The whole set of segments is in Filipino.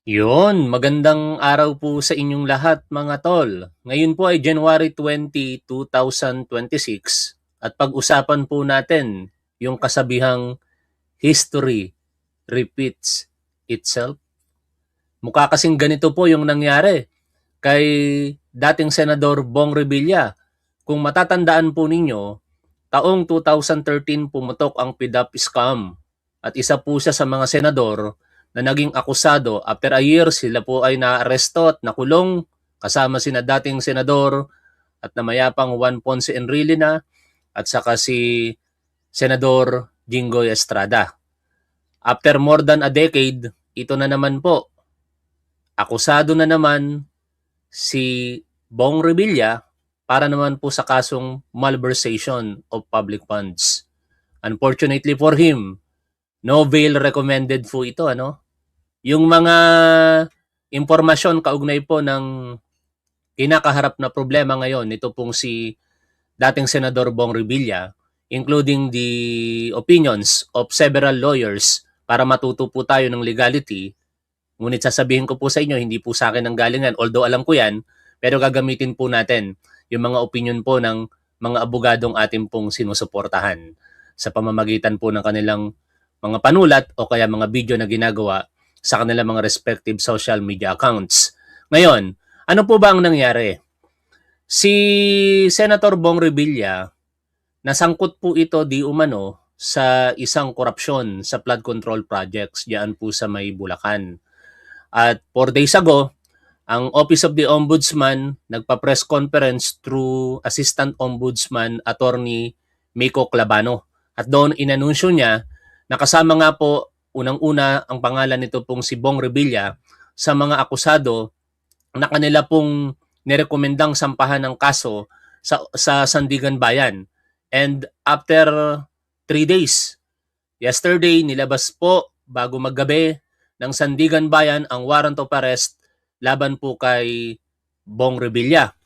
Yun, magandang araw po sa inyong lahat mga tol. Ngayon po ay January 20, 2026 at pag-usapan po natin yung kasabihang history repeats itself. Mukha kasing ganito po yung nangyari kay dating Senador Bong Revilla. Kung matatandaan po ninyo, taong 2013 pumutok ang PDAP scam at isa po siya sa mga senador na naging akusado. After a year, sila po ay naaresto at nakulong kasama sina dating senador at namayapang Juan Ponce Enrile at saka si Senador Jinggoy Estrada. After more than a decade, ito na naman po, akusado na naman si Bong Revilla para naman po sa kasong malversation of public funds. Unfortunately for him, no bail recommended po ito, ano? Yung mga impormasyon kaugnay po ng kinakaharap na problema ngayon, ito pong si dating Senador Bong Revilla, including the opinions of several lawyers para matuto po tayo ng legality. Ngunit sasabihin ko po sa inyo, hindi po sa akin ang galingan, although alam ko yan, pero gagamitin po natin yung mga opinion po ng mga abogadong ating pong sinusuportahan sa pamamagitan po ng kanilang mga panulat o kaya mga video na ginagawa sa kanilang mga respective social media accounts. Ngayon, ano po ba ang nangyari? Si Senator Bong Revilla, nasangkot po ito di umano sa isang korupsyon sa flood control projects diyan po sa may Bulacan. At 4 days ago, ang Office of the Ombudsman nagpa-press conference through Assistant Ombudsman Attorney Miko Clabano. At doon inanunsyo niya na kasama nga po unang-una ang pangalan nito pong si Bong Revilla sa mga akusado na kanila pong nirekomendang sampahan ng kaso sa Sandigan Bayan. And after 3 days, yesterday nilabas po bago maggabi ng Sandigan Bayan ang warrant of arrest laban po kay Bong Revilla.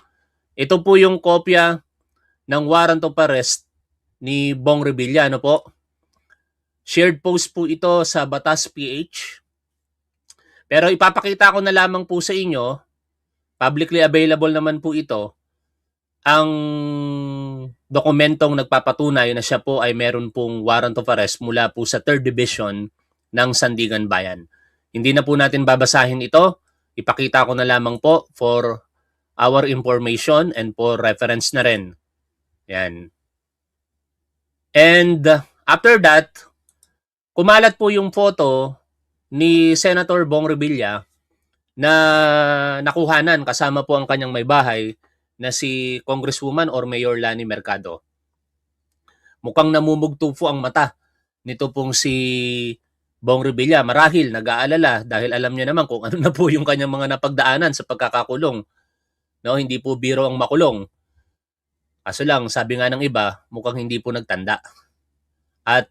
Ito po yung kopya ng warrant of arrest ni Bong Revilla, ano po? Shared post po ito sa Batas PH. Pero ipapakita ko na lamang po sa inyo, publicly available naman po ito, ang dokumentong nagpapatunay na siya po ay meron pong warrant of arrest mula po sa 3rd Division ng Sandigan Bayan. Hindi na po natin babasahin ito. Ipakita ko na lamang po for our information and for reference na rin. Yan. And after that, kumalat po yung photo ni Senator Bong Revilla na nakuhanan kasama po ang kanyang may bahay na si Congresswoman or Mayor Lani Mercado. Mukhang namumugto po ang mata nito pong si Bong Revilla. Marahil nag-aalala dahil alam niya naman kung ano na po yung kanyang mga napagdaanan sa pagkakakulong. No, hindi po biro ang makulong. Kaso lang, sabi nga ng iba, mukhang hindi po nagtanda. At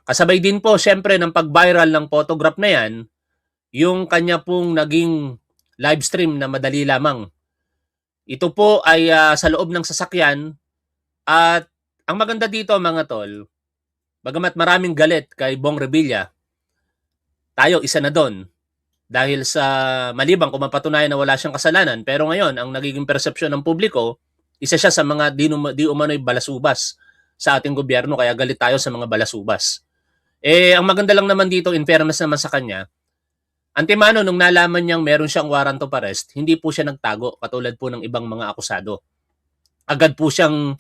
kasabay din po, syempre, ng pag-viral ng photograph na yan, yung kanya pong naging live stream na madali lamang. Ito po ay sa loob ng sasakyan at ang maganda dito mga tol, bagamat maraming galit kay Bong Revilla, tayo isa na doon. Dahil sa malibang kung mapatunayan na wala siyang kasalanan, pero ngayon ang nagiging persepsyon ng publiko, isa siya sa mga di umano'y balasubas sa ating gobyerno, kaya galit tayo sa mga balasubas. Ang maganda lang naman dito, in fairness naman sa kanya, antemano nung nalaman niyang meron siyang warrant of arrest, hindi po siya nagtago katulad po ng ibang mga akusado. Agad po siyang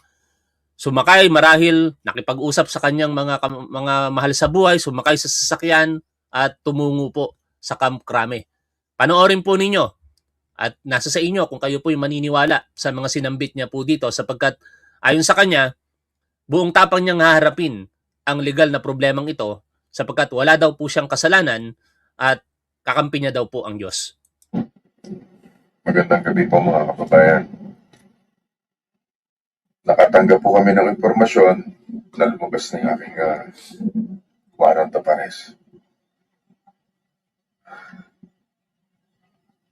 sumakay, marahil nakipag-usap sa kanyang mga mahal sa buhay, sumakay sa sasakyan at tumungo po sa Camp Crame. Panoorin po ninyo at nasa sa inyo kung kayo po yung maniniwala sa mga sinambit niya po dito sapagkat ayon sa kanya, buong tapang niyang haharapin ang legal na problemang ito sapagkat wala daw po siyang kasalanan at kakampi niya daw po ang Diyos. Magandang gabi po mga kababayan. Nakatanggap po kami ng impormasyon na lumabas na yung aking warrant of arrest.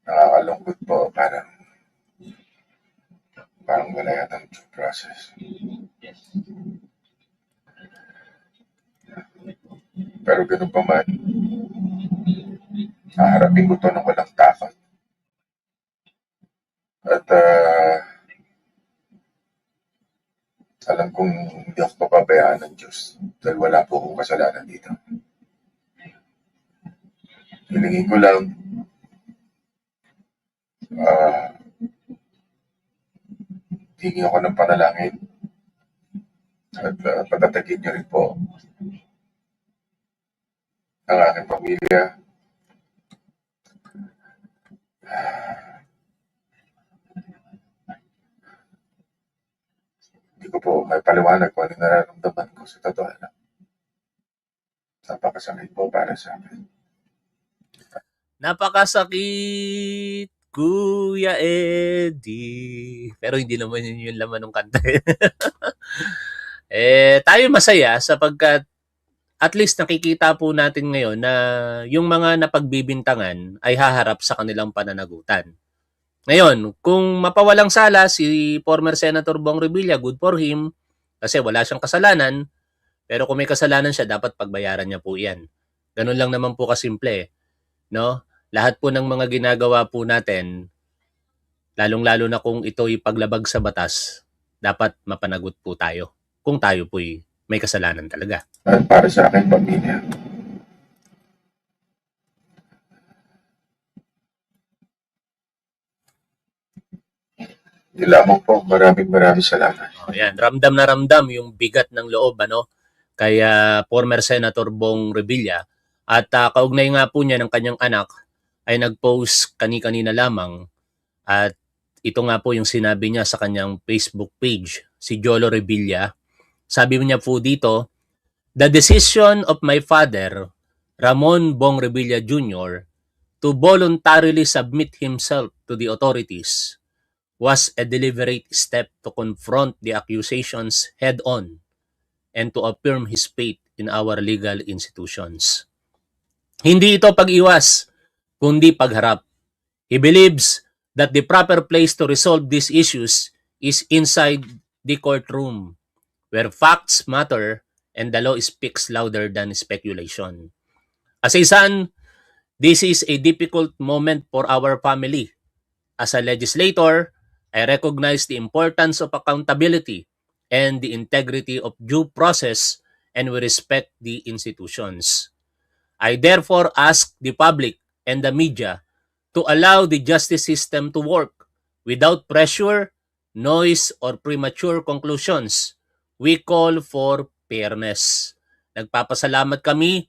Nakakalungkot po, parang wala yatang due process. Pero ganun pa man, haharapin ko to ng walang takot. At alam kong hindi ako papabayaan ng Diyos dahil wala po akong kasalanan dito. Hilingin ko lang hingi ako ng panalangin at patatagin niyo rin po ang aking pamilya. Hindi ko po may paliwanag kung ano nararamdaman ko sa totoo lang. Napakasakit po para sa akin. Napakasakit, Kuya Eddie. Pero hindi naman yun yung laman ng kanta. Tayo masaya sapagkat at least nakikita po natin ngayon na yung mga napagbibintangan ay haharap sa kanilang pananagutan. Ngayon, kung mapawalang sala si former Senator Bong Revilla, good for him kasi wala siyang kasalanan. Pero kung may kasalanan siya, dapat pagbayaran niya po yan. Ganun lang naman po kasimple. No? Lahat po ng mga ginagawa po natin, lalong-lalo na kung ito'y paglabag sa batas, dapat mapanagot po tayo. Kung tayo po'y may kasalanan talaga. At para sa aking pamilya. Hindi lamang po, maraming salamat. Yan, ramdam na ramdam yung bigat ng loob kaya former Senator Bong Revilla at kaugnay nga po niya ng kanyang anak ay nag-post kani-kanina lamang at ito nga po yung sinabi niya sa kanyang Facebook page, si Jolo Revilla. Sabi niya po dito, "The decision of my father, Ramon Bong Revilla Jr., to voluntarily submit himself to the authorities was a deliberate step to confront the accusations head-on and to affirm his faith in our legal institutions." Hindi ito pag-iwas, kundi pagharap. He believes that the proper place to resolve these issues is inside the courtroom, where facts matter and the law speaks louder than speculation. As a son, this is a difficult moment for our family. As a legislator, I recognize the importance of accountability and the integrity of due process, and we respect the institutions. I therefore ask the public and the media to allow the justice system to work without pressure, noise, or premature conclusions. We call for fairness. Nagpapasalamat kami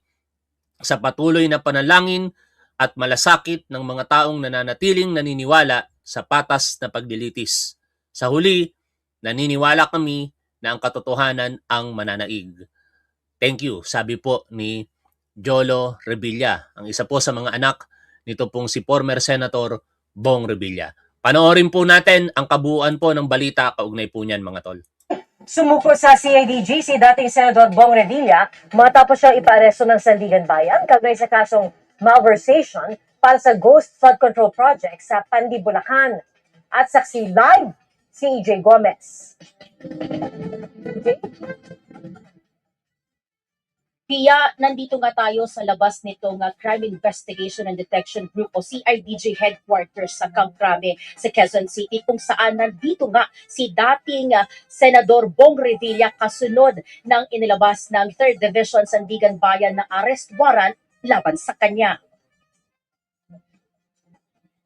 sa patuloy na panalangin at malasakit ng mga taong nananatiling naniniwala sa patas na paglilitis. Sa huli, naniniwala kami na ang katotohanan ang mananaig. Thank you, sabi po ni Jolo Revilla, ang isa po sa mga anak nito pong si former Senator Bong Revilla. Panoorin po natin ang kabuuan po ng balita kaugnay po niyan, mga tol. Sumuko sa CIDG si dating Senador Bong Revilla matapos siyang ipaaresto ng Sandigan Bayan kaugnay sa kasong malversation para sa Ghost Flood Control Project sa Pandi, Bulacan. At saksi live si EJ Gomez. Pia, nandito nga tayo sa labas nitong Crime Investigation and Detection Group o CIDG headquarters sa Camp Crame sa Quezon City, kung saan nandito nga si dating Senador Bong Revilla kasunod ng inilabas ng 3rd Division Sandigan Bayan na arrest warrant laban sa kanya.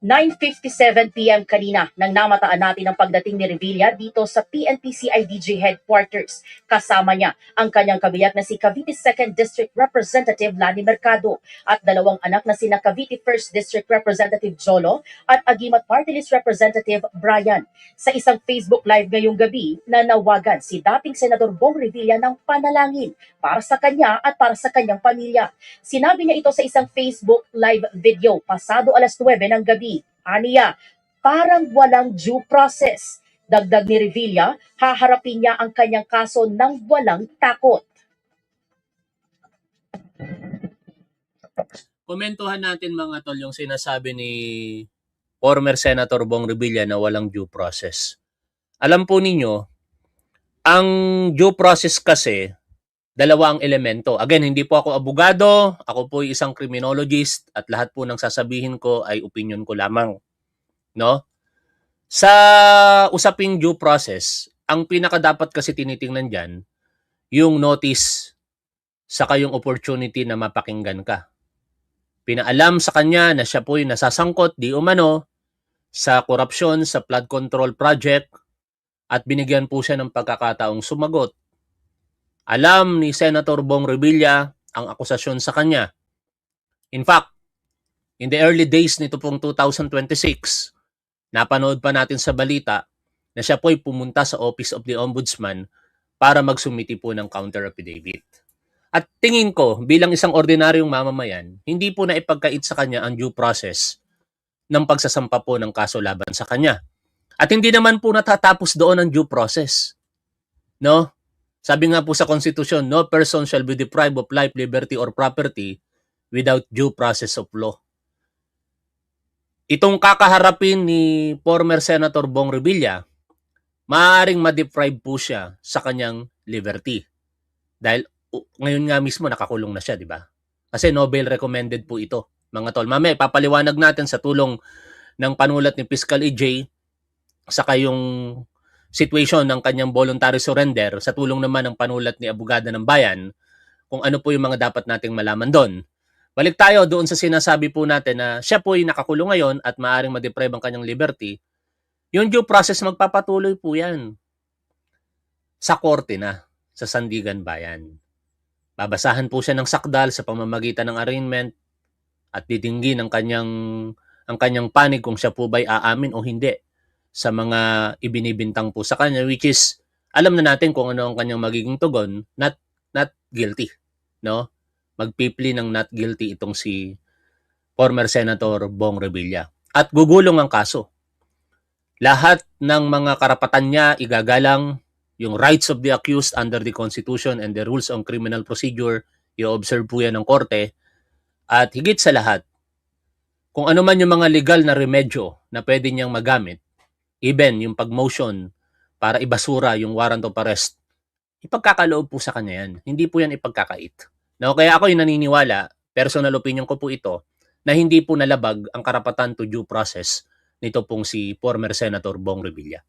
9:57 PM kanina nang namataan natin ang pagdating ni Revilla dito sa PNP CIDG headquarters. Kasama niya ang kanyang kabiyak na si Cavite 2nd District Representative Lani Mercado at dalawang anak na sina Cavite 1st District Representative Jolo at Agimat Party List Representative Brian. Sa isang Facebook Live ngayong gabi, nanawagan si dating Senador Bong Revilla ng panalangin para sa kanya at para sa kanyang pamilya. Sinabi niya ito sa isang Facebook Live video pasado alas 9 ng gabi. Aniya, parang walang due process. Dagdag ni Revilla, haharapin niya ang kanyang kaso ng walang takot. Komentuhan natin, mga tol, yung sinasabi ni former Senator Bong Revilla na walang due process. Alam po ninyo, ang due process kasi dalawa ang elemento. Again, hindi po ako abogado, ako po ay isang criminologist at lahat po ng sasabihin ko ay opinion ko lamang, no? Sa usaping due process, ang pinaka dapat kasi tinitingnan diyan yung notice saka yung opportunity na mapakinggan ka. Pinaalam sa kanya na siya po ay nasasangkot di umano sa korupsyon sa flood control project at binigyan po siya ng pagkakataong sumagot. Alam ni Senator Bong Revilla ang akusasyon sa kanya. In fact, in the early days nito pong 2026, napanood pa natin sa balita na siya po ay pumunta sa Office of the Ombudsman para magsumiti po ng counter affidavit. At tingin ko, bilang isang ordinaryong mamamayan, hindi po na ipagkait sa kanya ang due process ng pagsasampa po ng kaso laban sa kanya. At hindi naman po natatapos doon ang due process. No? Sabi nga po sa konstitusyon, no person shall be deprived of life, liberty, or property without due process of law. Itong kakaharapin ni former Senator Bong Revilla, maaaring ma-deprive po siya sa kanyang liberty. Dahil ngayon nga mismo nakakulong na siya, di ba? Kasi no bail recommended po ito, mga tol. Mamaya, papaliwanag natin sa tulong ng panulat ni Fiscal EJ saka yung situation ng kanyang voluntary surrender sa tulong naman ng panulat ni Abogada ng Bayan kung ano po yung mga dapat nating malaman doon. Balik tayo doon sa sinasabi po natin na siya po ay nakakulong ngayon at maaaring ma-deprive ang kanyang liberty. Yung due process magpapatuloy po yan sa korte na, sa Sandigan Bayan. Babasahan po siya ng sakdal sa pamamagitan ng arraignment at didinggin ang kanyang panig kung siya po ba'y aamin o hindi sa mga ibinibintang po sa kanya, which is alam na natin kung ano ang kanyang magiging tugon, not guilty, no? Magpipli ng not guilty itong si former Senator Bong Revilla. At gugulong ang kaso. Lahat ng mga karapatan niya igagalang, yung rights of the accused under the Constitution and the rules on criminal procedure, i-observe po yan ng korte. At higit sa lahat, kung ano man yung mga legal na remedyo na pwede niyang magamit, even yung pag-motion para ibasura yung warrant of arrest, ipagkakaloob po sa kanya yan. Hindi po yan ipagkakait. No, kaya ako yung naniniwala, personal opinion ko po ito, na hindi po nalabag ang karapatan to due process nito pong si former Senator Bong Revilla.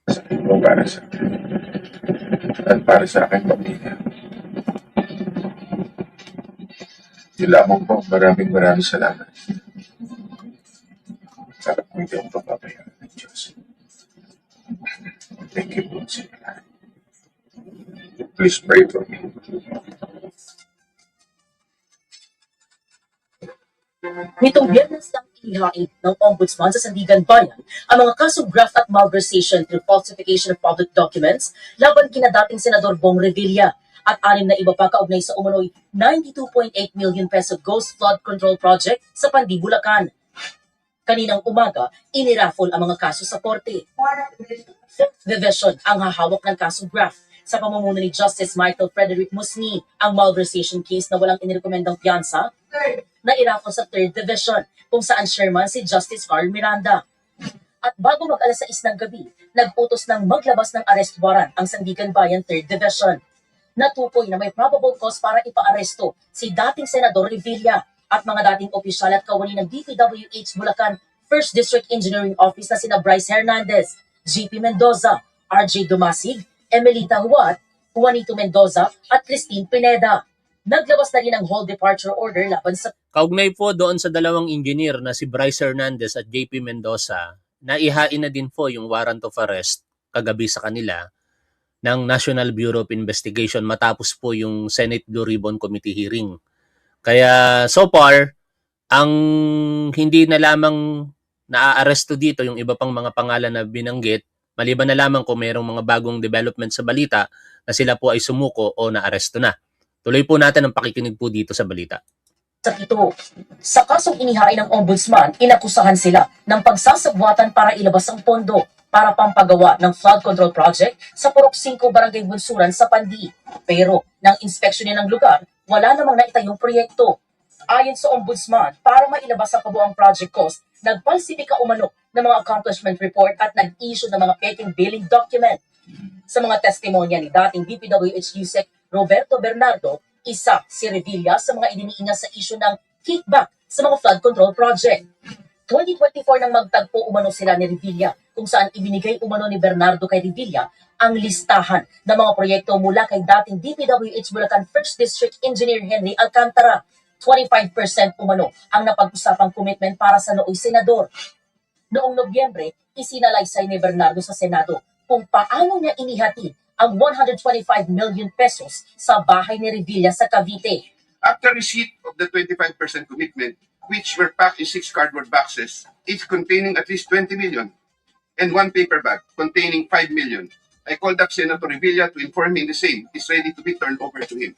Sabi mo para sa akin. At para sa akin, pamilya. Yun lamang po, maraming salamat. Sarap kong hindi ako papabayaan ng Diyos. Thank you po sa lahat. Please pray for me. Nitong Biyernes ng inihain ng Ombudsman sa Sandigan Bayan ang mga kasong graft at malversation through falsification of public documents laban kina dating Senador Bong Revilla at 6 na iba pa kaugnay sa umunoy 92.8 million peso ghost flood control project sa Pandi, Bulacan. Kaninang umaga, iniraffle ang mga kaso sa korte. Fifth Division ang hahawak ng kasong graft sa pamumuno ni Justice Michael Frederick Musni ang malversation case na walang inirekomendang piyansa na iraffle sa 3rd Division kung saan chairman si Justice Carl Miranda. At bago mag-alas 6 ng gabi, nag-utos ng maglabas ng arrest warrant ang Sandigan Bayan 3rd Division. Natukoy na may probable cause para ipaaresto si dating Senador Revilla at mga dating opisyal at kawani ng DPWH Bulacan 1st District Engineering Office na sina Bryce Hernandez, GP Mendoza, RJ Dumasig, Emelita Huat, Juanito Mendoza at Christine Pineda. Naglabas na rin ng whole departure order laban sa Kaugnay po doon sa dalawang engineer na si Bryce Hernandez at JP Mendoza, naihain na din po yung warrant of arrest kagabi sa kanila ng National Bureau of Investigation matapos po yung Senate Blue Ribbon Committee hearing. Kaya so far, ang hindi na lamang naaaresto dito yung iba pang mga pangalan na binanggit, maliban na lamang kung mayroong mga bagong development sa balita na sila po ay sumuko o naaresto na. Tuloy po natin ang pakikinig po dito sa balita. Sa Quito. Sa kasong inihain ng Ombudsman, inakusahan sila ng pagsasabwatan para ilabas ang pondo para pampagawa ng flood control project sa Purok 5 Barangay Bunsuran sa Pandi. Pero nang inspeksyonin ng lugar, wala namang naitayong proyekto. Ayon sa Ombudsman, para mailabas ang kabuang project cost, nagpalsipika umano ng mga accomplishment report at nag-issue ng mga peking billing document. Sa mga testimonya ni dating DPWH USEC Roberto Bernardo, isa si Revilla sa mga idiniinga sa isyu ng kickback sa mga flood control project. 2024 nang magtagpo umano sila ni Revilla kung saan ibinigay umano ni Bernardo kay Revilla ang listahan ng mga proyekto mula kay dating DPWH Bulacan 1st District Engineer Henry Alcantara. 25% umano ang napag-usapang commitment para sa nooy senador. Noong Nobyembre, isinalaysay ni Bernardo sa Senado kung paano niya inihatid ang 125 million pesos sa bahay ni Revilla sa Cavite. After receipt of the 25% commitment, which were packed in 6 cardboard boxes, each containing at least 20 million, and 1 paper bag containing 5 million, I called up Senator Revilla to inform him the same is ready to be turned over to him.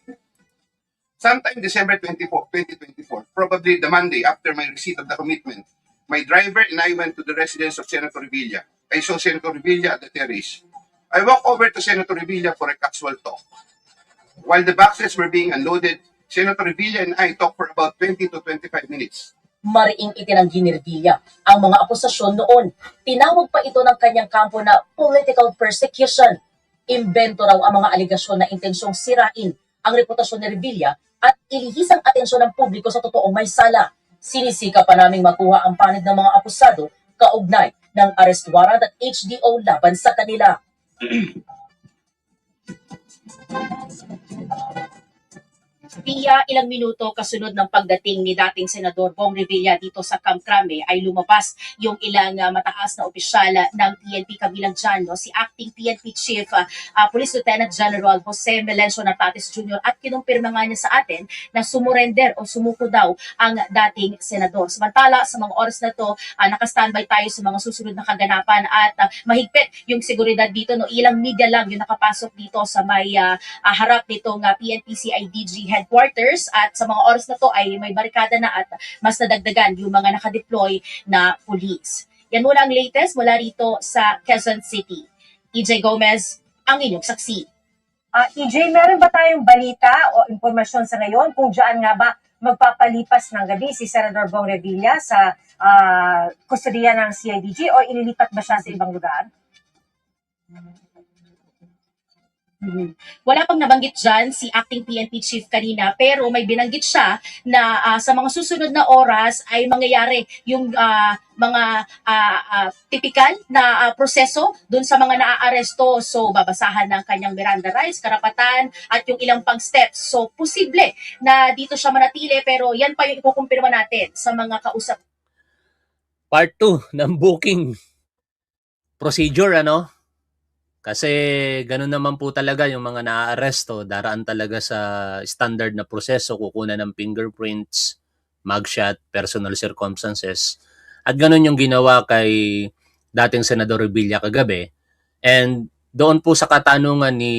Sometime December 2024, probably the Monday after my receipt of the commitment, my driver and I went to the residence of Senator Revilla. I saw Senator Revilla at the terrace. I walked over to Senator Revilla for a casual talk. While the boxes were being unloaded, Senator Revilla and I talked for about 20 to 25 minutes. Mariing itinanggi ni Revilla ang mga akusasyon noon. Tinawag pa ito ng kanyang kampo na political persecution. Imbento raw ang mga aligasyon na intensyong sirain ang reputasyon ni Revilla at ilihis ang atensyon ng publiko sa totoong may sala. Sinisika pa naming makuha ang panid ng mga akusado kaugnay ng arrest warrant at HDO laban sa kanila. Pia, ilang minuto kasunod ng pagdating ni dating Senador Bong Revilla dito sa Camp Crame ay lumabas yung ilang mataas na opisyal ng PNP kabilang dyan, no? Si Acting PNP Chief Police Lieutenant General Jose Melencio Nartates Jr. at kinumpirma nga niya sa atin na sumurrender o sumuko daw ang dating senador. Samantala, sa mga oras na to, nakastandby tayo sa mga susunod na kaganapan at mahigpit yung seguridad dito. No? Ilang media lang yung nakapasok dito sa may harap nitong PNP CIDG headquarters at sa mga oras na to ay may barikada na at mas nadagdagan yung mga nakadeploy na police. Yan muna ang latest mula rito sa Quezon City. EJ Gomez, ang inyong saksi. EJ, meron ba tayong balita o impormasyon sa ngayon kung diyan nga ba magpapalipas ng gabi si Senador Bong Revilla sa kustodiya ng CIDG o ililipat ba siya sa ibang lugar? Wala pang nabanggit dyan si Acting PNP Chief kanina pero may binanggit siya na sa mga susunod na oras ay mangyayari yung mga typical na proseso dun sa mga naaaresto. So babasahan ng kanyang Miranda rights, karapatan at yung ilang pang steps. So posible na dito siya manatili pero yan pa yung ikukumpirma natin sa mga kausap. Part 2 ng booking procedure, ano? Kasi ganun naman po talaga yung mga naaaresto, daraan talaga sa standard na proseso, kukunan ng fingerprints, mugshot, personal circumstances. At ganun yung ginawa kay dating Senador Revilla kagabi. And doon po sa katanungan ni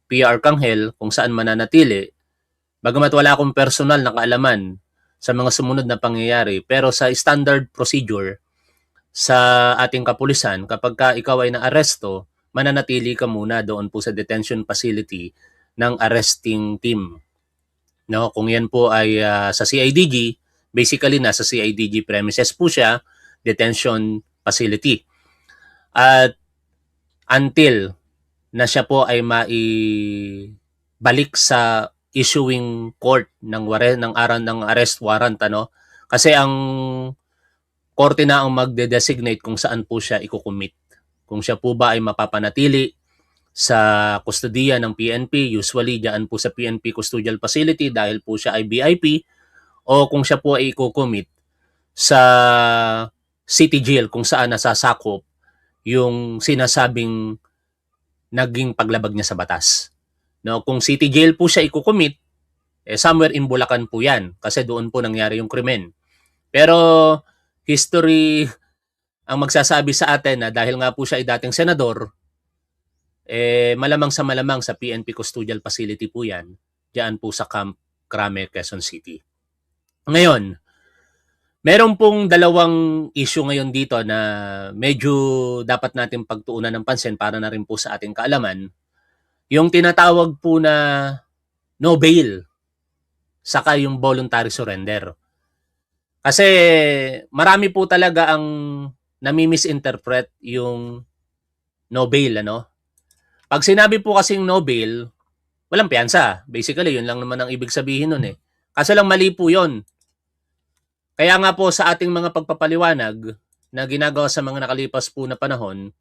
PR Arcangel kung saan mananatili, bagamat wala akong personal na kaalaman sa mga sumunod na pangyayari, pero sa standard procedure sa ating kapulisan, kapag ka ikaw ay naaresto, mananatili ka muna doon po sa detention facility ng arresting team. No, kung yan po ay sa CIDG, basically nasa CIDG premises po siya, detention facility. At until na siya po ay maibalik sa issuing court ng arrest warrant, ano? Kasi ang korte na ang magde-designate kung saan po siya ikukumit. Kung siya po ba ay mapapanatili sa kustodiya ng PNP, usually diyan po sa PNP Custodial Facility dahil po siya ay VIP, o kung siya po ay ikukumit sa city jail kung saan nasasakop yung sinasabing naging paglabag niya sa batas. No, kung city jail po siya ikukumit, somewhere in Bulacan po yan kasi doon po nangyari yung krimen. Pero history ang magsasabi sa atin na dahil nga po siya ay dating senador, malamang sa PNP Custodial Facility po yan, diyan po sa Camp Crame, Quezon City. Ngayon, meron pong dalawang issue ngayon dito na medyo dapat natin pagtuunan ng pansin para na rin po sa ating kaalaman. Yung tinatawag po na no bail, saka yung voluntary surrender. Kasi marami po talaga ang nami-misinterpret yung no bail, ano? Pag sinabi po kasing no bail, walang piyansa. Basically, yun lang naman ang ibig sabihin nun eh. Kaso lang mali po yun. Kaya nga po sa ating mga pagpapaliwanag na ginagawa sa mga nakalipas po na panahon,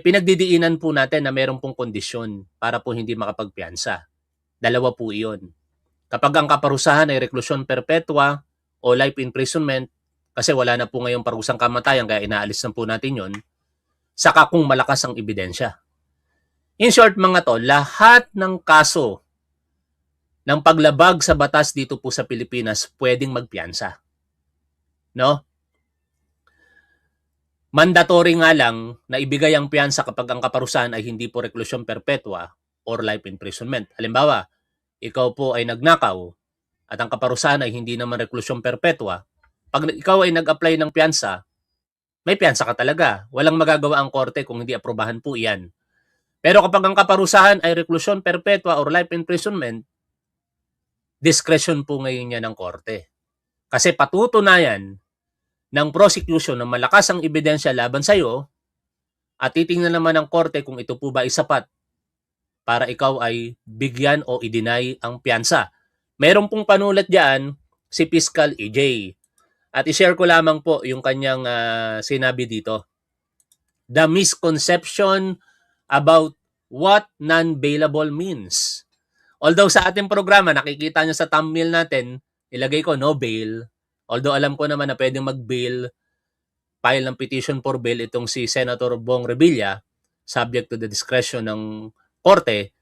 pinagdidiinan po natin na meron pong kondisyon para po hindi makapagpiyansa. Dalawa po iyon. Kapag ang kaparusahan ay reklusyon perpetua o life imprisonment, kasi wala na po ngayong parusang kamatayan kaya inaalis na po natin yon, saka kung malakas ang ebidensya. In short mga to, lahat ng kaso ng paglabag sa batas dito po sa Pilipinas pwedeng magpiyansa. No? Mandatory nga lang na ibigay ang piyansa kapag ang kaparusahan ay hindi po reklusyon perpetua or life imprisonment. Halimbawa, ikaw po ay nagnakaw at ang kaparusahan ay hindi naman reklusyon perpetua. Pag ikaw ay nag-apply ng piyansa, may piyansa ka talaga. Walang magagawa ang korte kung hindi aprobahan po iyan. Pero kapag ang kaparusahan ay reklusyon perpetua or life imprisonment, discretion po ngayon yan ng korte. Kasi patutunayan ng prosecution na malakas ang ebidensya laban sa iyo at titingnan naman ng korte kung ito po ba ay sapat para ikaw ay bigyan o i-deny ang piyansa. Meron pong panulat diyan si Fiscal EJ. At i-share ko lamang po yung kanyang sinabi dito. The misconception about what non-bailable means. Although sa ating programa, nakikita nyo sa thumbnail natin, ilagay ko no bail. Although alam ko naman na pwedeng mag-bail, file ng petition for bail itong si Senator Bong Revilla, subject to the discretion ng korte,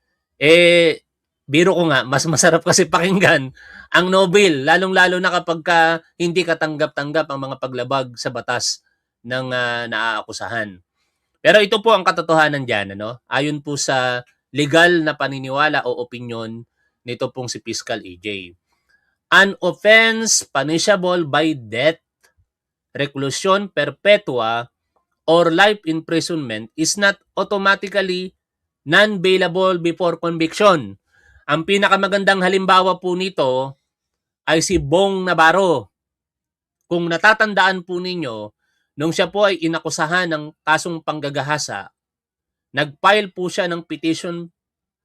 biro ko nga, mas masarap kasi pakinggan ang no bail, lalong-lalo na kapag hindi katanggap-tanggap ang mga paglabag sa batas ng naaakusahan. Pero ito po ang katotohanan dyan, ano? Ayon po sa legal na paniniwala o opinion nito pong si Fiscal EJ. An offense punishable by death, reclusion perpetua, or life imprisonment is not automatically non-bailable before conviction. Ang pinakamagandang halimbawa po nito ay si Bong Navarro. Kung natatandaan po ninyo, nung siya po ay inakusahan ng kasong panggagahasa, nag-file po siya ng petition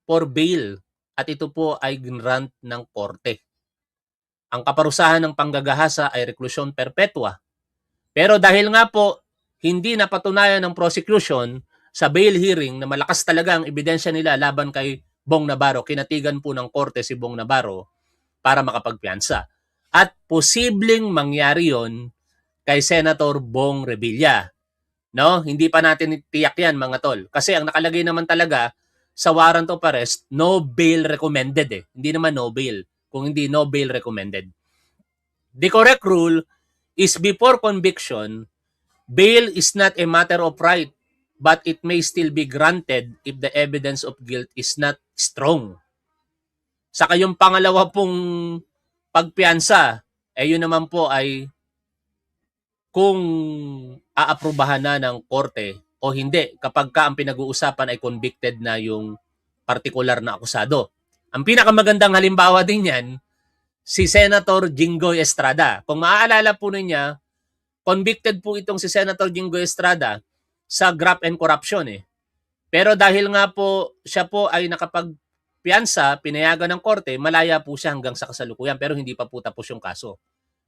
for bail at ito po ay grant ng korte. Ang kaparusahan ng panggagahasa ay reklusyon perpetua. Pero dahil nga po hindi napatunayan ng prosecution sa bail hearing na malakas talaga ang ebidensya nila laban kay Bong Navarro, kinatigan po ng korte si Bong Navarro para makapagpiyansa. At posibleng mangyari yon kay Senator Bong Revilla. No? Hindi pa natin tiyak yan mga tol. Kasi ang nakalagay naman talaga sa warrant of arrest, no bail recommended eh. Hindi naman no bail. Kung hindi no bail recommended. The correct rule is before conviction, bail is not a matter of right, but it may still be granted if the evidence of guilt is not strong. Saka yung pangalawa pong pagpiyansa, yun naman po ay kung aaprubahan na ng korte o hindi kapag ang pinag-uusapan ay convicted na yung partikular na akusado. Ang pinakamagandang halimbawa din yan, si Senator Jinggoy Estrada. Kung maaalala po niya, convicted po itong si Senator Jinggoy Estrada sa graft and corruption eh. Pero dahil nga po siya po ay nakapagpiyansa, pinayagan ng korte, malaya po siya hanggang sa kasalukuyan pero hindi pa po tapos yung kaso.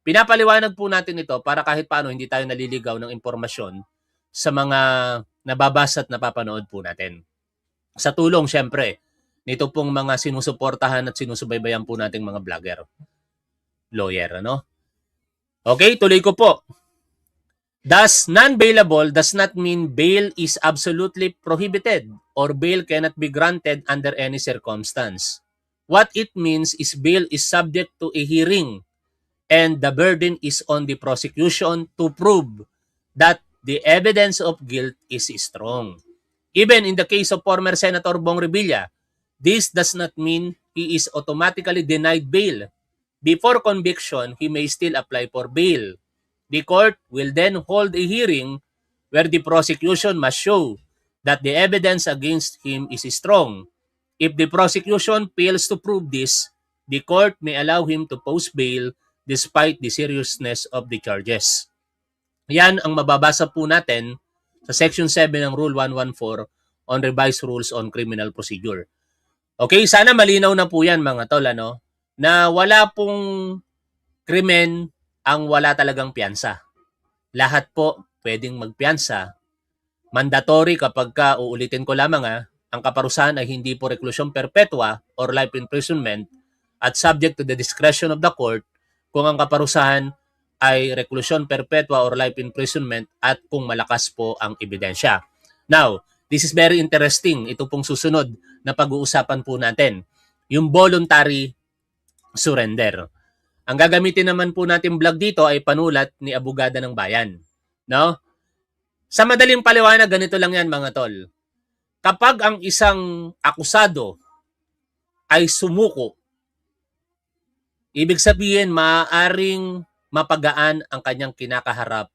Pinapaliwanag po natin ito para kahit paano hindi tayo naliligaw ng impormasyon sa mga nababasa at napapanood po natin. Sa tulong syempre nito pong mga sinusuportahan at sinusubaybayan po nating mga vlogger, lawyer, ano? Okay, tuloy ko po. Thus, non-bailable does not mean bail is absolutely prohibited or bail cannot be granted under any circumstance. What it means is bail is subject to a hearing and the burden is on the prosecution to prove that the evidence of guilt is strong. Even in the case of former Senator Bong Revilla, this does not mean he is automatically denied bail. Before conviction, he may still apply for bail. The court will then hold a hearing where the prosecution must show that the evidence against him is strong. If the prosecution fails to prove this, the court may allow him to post bail despite the seriousness of the charges. Yan ang mababasa po natin sa Section 7 ng Rule 114 on Revised Rules on Criminal Procedure. Okay, sana malinaw na po yan mga tol, ano? Na wala pong krimen ang wala talagang piyansa. Lahat po pwedeng magpiyansa. Mandatory kapag uulitin ko lamang ang kaparusahan ay hindi po reklusyon perpetua or life imprisonment at subject to the discretion of the court kung ang kaparusahan ay reklusyon perpetua or life imprisonment at kung malakas po ang ebidensya. Now, this is very interesting. Ito pong susunod na pag-uusapan po natin. Yung voluntary surrender. Ang gagamitin naman po natin vlog dito ay panulat ni Abogada ng Bayan. No? Sa madaling paliwanag, ganito lang yan mga tol. Kapag ang isang akusado ay sumuko, ibig sabihin maaaring mapagaan ang kanyang kinakaharap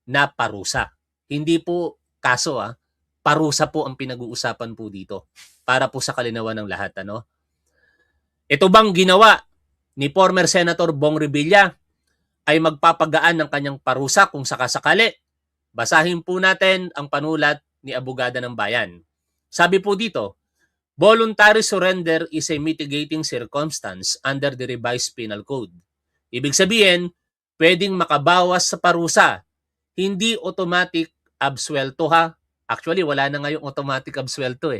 na parusa. Hindi po kaso parusa po ang pinag-uusapan po dito para po sa kalinawan ng lahat. Ano? Ito bang ginawa ni former Senator Bong Revilla ay magpapagaan ng kanyang parusa kung sakasakali? Basahin po natin ang panulat ni Abogada ng Bayan. Sabi po dito, voluntary surrender is a mitigating circumstance under the revised penal code. Ibig sabihin, pwedeng makabawas sa parusa. Hindi automatic absuelto Actually, wala na ngayong automatic absuelto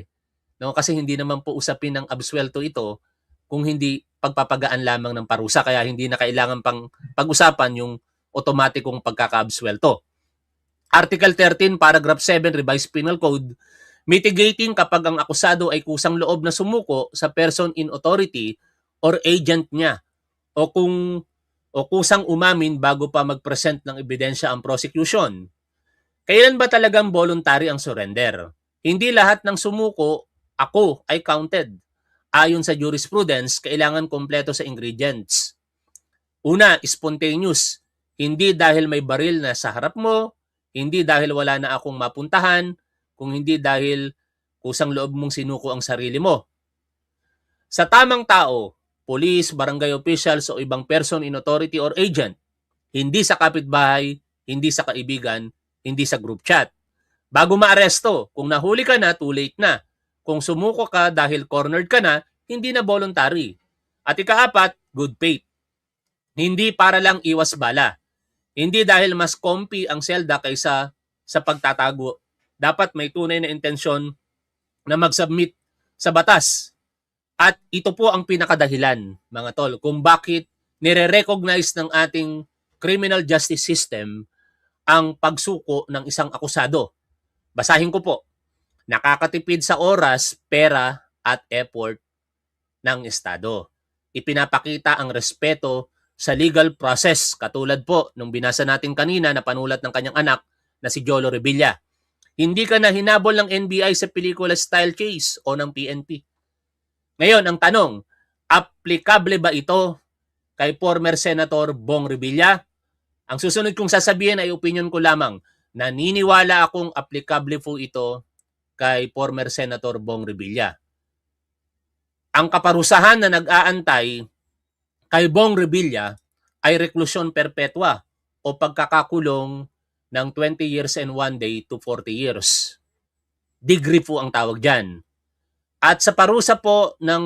No, kasi hindi naman po usapin ng absuelto ito kung hindi pagpapagaan lamang ng parusa. Kaya hindi na kailangan pang pag-usapan yung automatikong pagkaka-absuelto. Article 13, Paragraph 7, Revised Penal Code, mitigating kapag ang akusado ay kusang loob na sumuko sa person in authority or agent niya o kusang umamin bago pa mag-present ng ebidensya ang prosecution. Kailan ba talagang voluntary ang surrender? Hindi lahat ng sumuko, ako, ay counted. Ayon sa jurisprudence, kailangan kompleto sa ingredients. Una, spontaneous. Hindi dahil may baril na sa harap mo, hindi dahil wala na akong mapuntahan, kung hindi dahil kusang loob mong sinuko ang sarili mo. Sa tamang tao, police, barangay officials o ibang person in authority or agent, hindi sa kapitbahay, hindi sa kaibigan, hindi sa group chat. Bago maaresto, kung nahuli ka na, too late na. Kung sumuko ka dahil cornered ka na, hindi na voluntary. At ikaapat, good faith. Hindi para lang iwas bala. Hindi dahil mas comfy ang selda kaysa sa pagtatago. Dapat may tunay na intensyon na mag-submit sa batas. At ito po ang pinakadahilan, mga tol, kung bakit nire-recognize ng ating criminal justice system ang pagsuko ng isang akusado. Basahin ko po. Nakakatipid sa oras, pera at effort ng Estado. Ipinapakita ang respeto sa legal process, katulad po nung binasa natin kanina na panulat ng kanyang anak na si Jolo Revilla. Hindi ka na hinabol ng NBI sa pelikula style case o ng PNP. Ngayon, ang tanong, applicable ba ito kay former Senator Bong Revilla? Ang susunod kong sasabihin ay opinion ko lamang. Naniniwala akong applicable po ito kay former Senator Bong Revilla. Ang kaparusahan na nag-aantay kay Bong Revilla ay reklusyon perpetua o pagkakakulong ng 20 years and 1 day to 40 years. Degree po ang tawag dyan. At sa parusa po na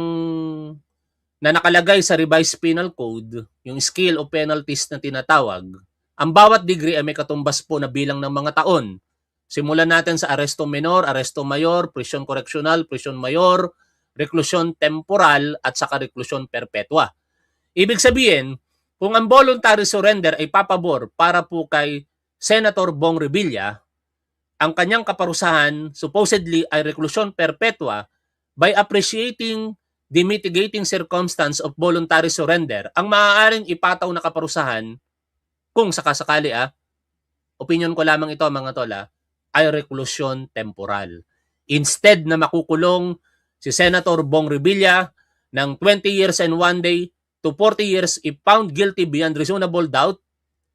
nakalagay sa Revised Penal Code, yung scale of penalties na tinatawag, ang bawat degree ay may katumbas po na bilang ng mga taon. Simulan natin sa arresto menor, arresto mayor, prison correctional, prison mayor, reklusyon temporal at saka reklusyon perpetua. Ibig sabihin, kung ang voluntary surrender ay papabor para po kay Senator Bong Revilla, ang kanyang kaparusahan supposedly ay reklusyon perpetua. By appreciating the mitigating circumstance of voluntary surrender, ang maaaring ipataw na kaparusahan, kung sakasakali opinion ko lamang ito mga tola, ay reklusyon temporal. Instead na makukulong si Senator Bong Revilla ng 20 years and 1 day to 40 years if found guilty beyond reasonable doubt,